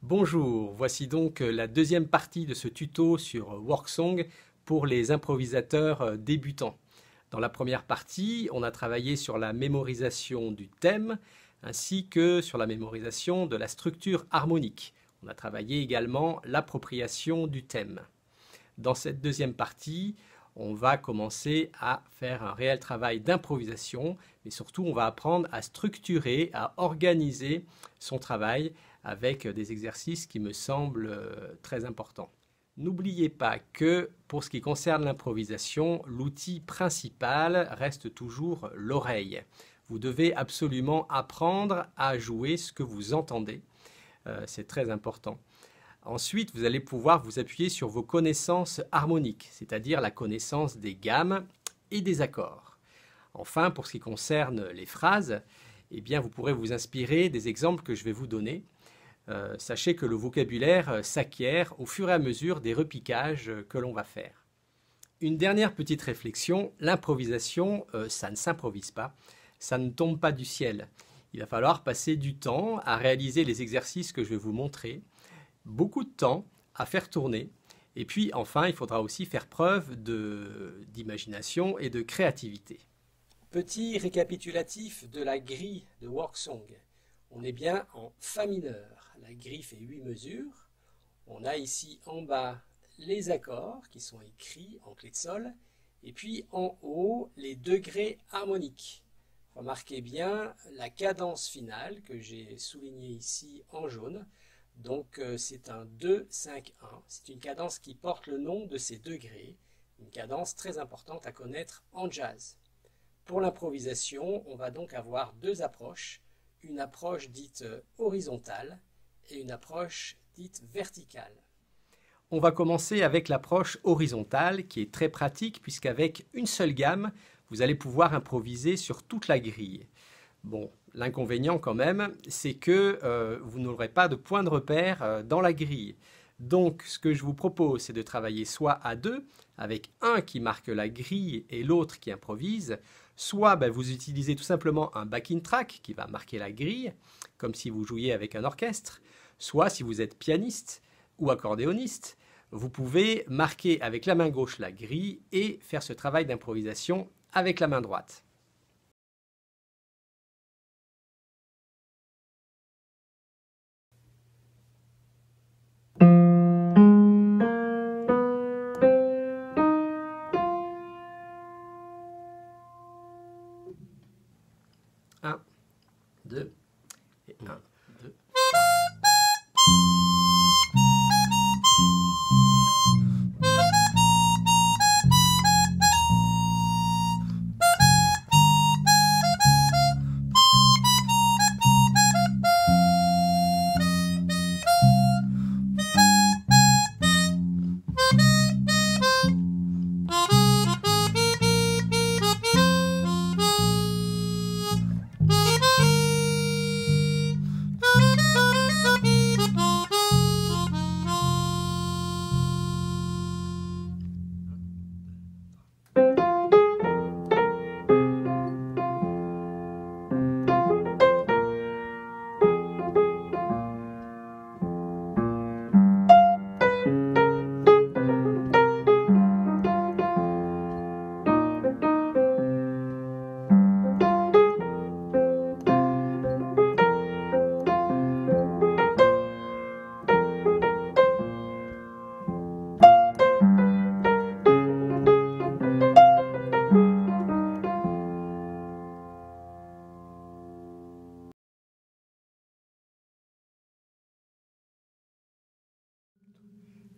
Bonjour, voici donc la deuxième partie de ce tuto sur WorkSong pour les improvisateurs débutants. Dans la première partie, on a travaillé sur la mémorisation du thème ainsi que sur la mémorisation de la structure harmonique. On a travaillé également l'appropriation du thème. Dans cette deuxième partie, on va commencer à faire un réel travail d'improvisation, mais surtout on va apprendre à structurer, à organiser son travail avec des exercices qui me semblent très importants. N'oubliez pas que pour ce qui concerne l'improvisation, l'outil principal reste toujours l'oreille. Vous devez absolument apprendre à jouer ce que vous entendez. C'est très important. Ensuite, vous allez pouvoir vous appuyer sur vos connaissances harmoniques, c'est-à-dire la connaissance des gammes et des accords. Enfin, pour ce qui concerne les phrases, eh bien, vous pourrez vous inspirer des exemples que je vais vous donner. Sachez que le vocabulaire s'acquiert au fur et à mesure des repiquages que l'on va faire. Une dernière petite réflexion, l'improvisation, ça ne s'improvise pas, ça ne tombe pas du ciel. Il va falloir passer du temps à réaliser les exercices que je vais vous montrer, beaucoup de temps à faire tourner, et puis enfin, il faudra aussi faire preuve d'imagination et de créativité. Petit récapitulatif de la grille de WorkSong. On est bien en Fa mineur. La grille fait 8 mesures. On a ici en bas les accords qui sont écrits en clé de sol. Et puis en haut, les degrés harmoniques. Remarquez bien la cadence finale que j'ai soulignée ici en jaune. Donc c'est un 2-5-1. C'est une cadence qui porte le nom de ces degrés. Une cadence très importante à connaître en jazz. Pour l'improvisation, on va donc avoir deux approches. Une approche dite horizontale et une approche dite verticale. On va commencer avec l'approche horizontale qui est très pratique puisqu'avec une seule gamme, vous allez pouvoir improviser sur toute la grille. Bon, l'inconvénient quand même, c'est que vous n'aurez pas de point de repère dans la grille. Donc, ce que je vous propose, c'est de travailler soit à deux, avec un qui marque la grille et l'autre qui improvise, soit vous utilisez tout simplement un backing track qui va marquer la grille, comme si vous jouiez avec un orchestre, soit si vous êtes pianiste ou accordéoniste, vous pouvez marquer avec la main gauche la grille et faire ce travail d'improvisation avec la main droite. Un, deux, et un, deux.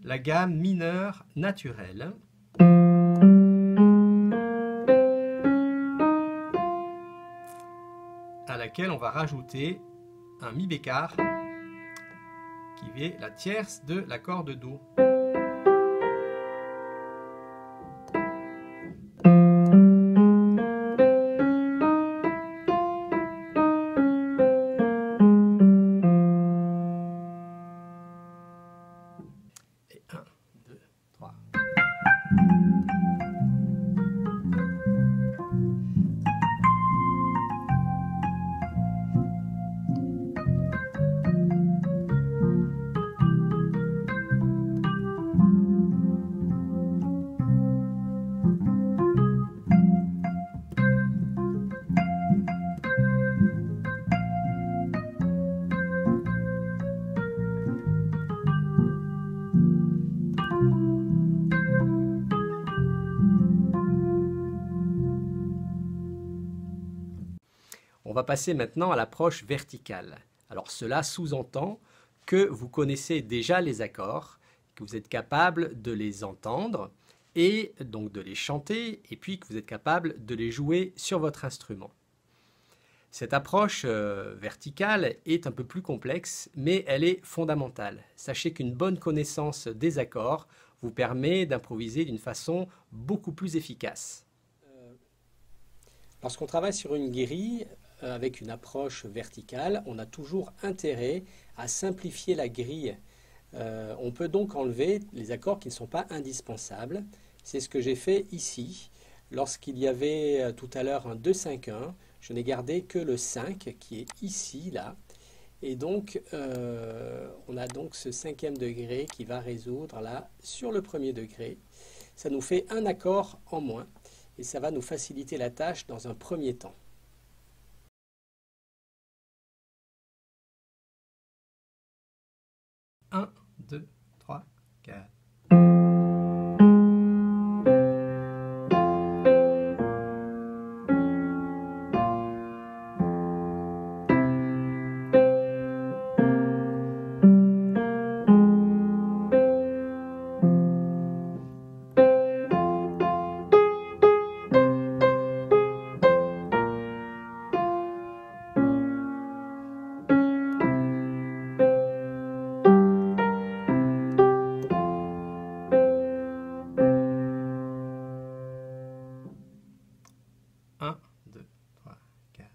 La gamme mineure naturelle. À laquelle on va rajouter un mi bécard qui est la tierce de l'accord de Do. Et 1, 2, 3. On va passer maintenant à l'approche verticale. Alors cela sous-entend que vous connaissez déjà les accords, que vous êtes capable de les entendre et donc de les chanter, et puis que vous êtes capable de les jouer sur votre instrument. Cette approche verticale est un peu plus complexe, mais elle est fondamentale. Sachez qu'une bonne connaissance des accords vous permet d'improviser d'une façon beaucoup plus efficace. Lorsqu'on travaille sur une grille avec une approche verticale, on a toujours intérêt à simplifier la grille. On peut donc enlever les accords qui ne sont pas indispensables. C'est ce que j'ai fait ici. Lorsqu'il y avait tout à l'heure un 2-5-1, je n'ai gardé que le 5 qui est ici, là. Et donc, on a donc ce 5e degré qui va résoudre là sur le 1er degré. Ça nous fait un accord en moins et ça va nous faciliter la tâche dans un premier temps. Un, 2, 3, 4. Un, 2, 3, 4.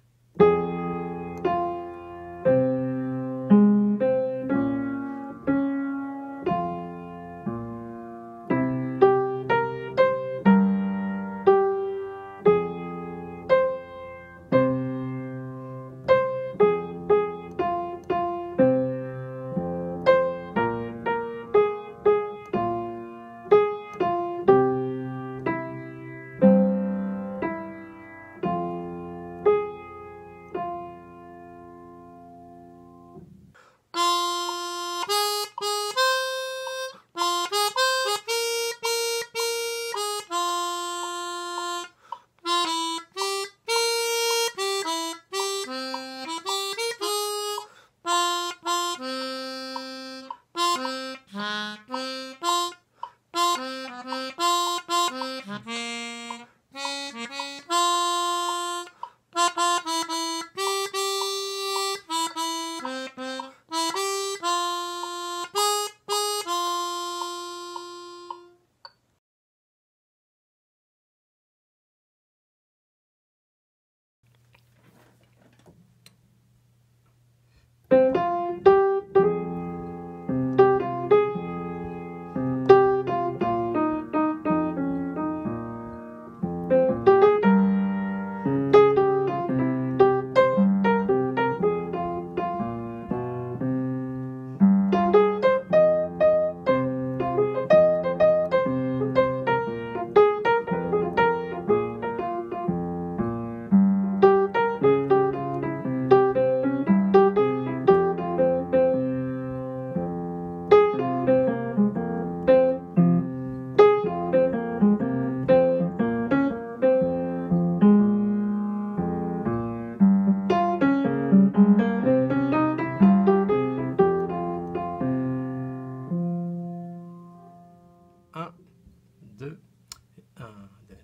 Un, 2, 1, 2.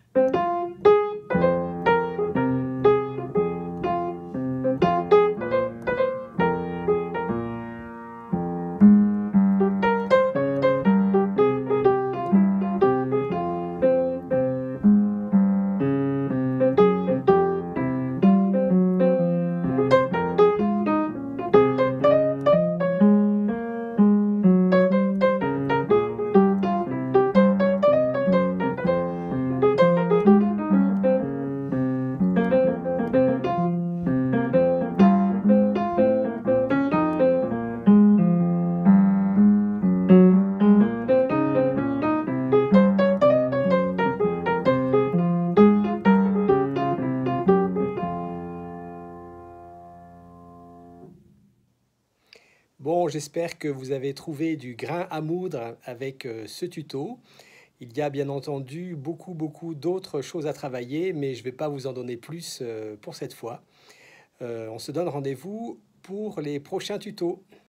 Bon, j'espère que vous avez trouvé du grain à moudre avec ce tuto. Il y a bien entendu beaucoup d'autres choses à travailler, mais je ne vais pas vous en donner plus pour cette fois. On se donne rendez-vous pour les prochains tutos.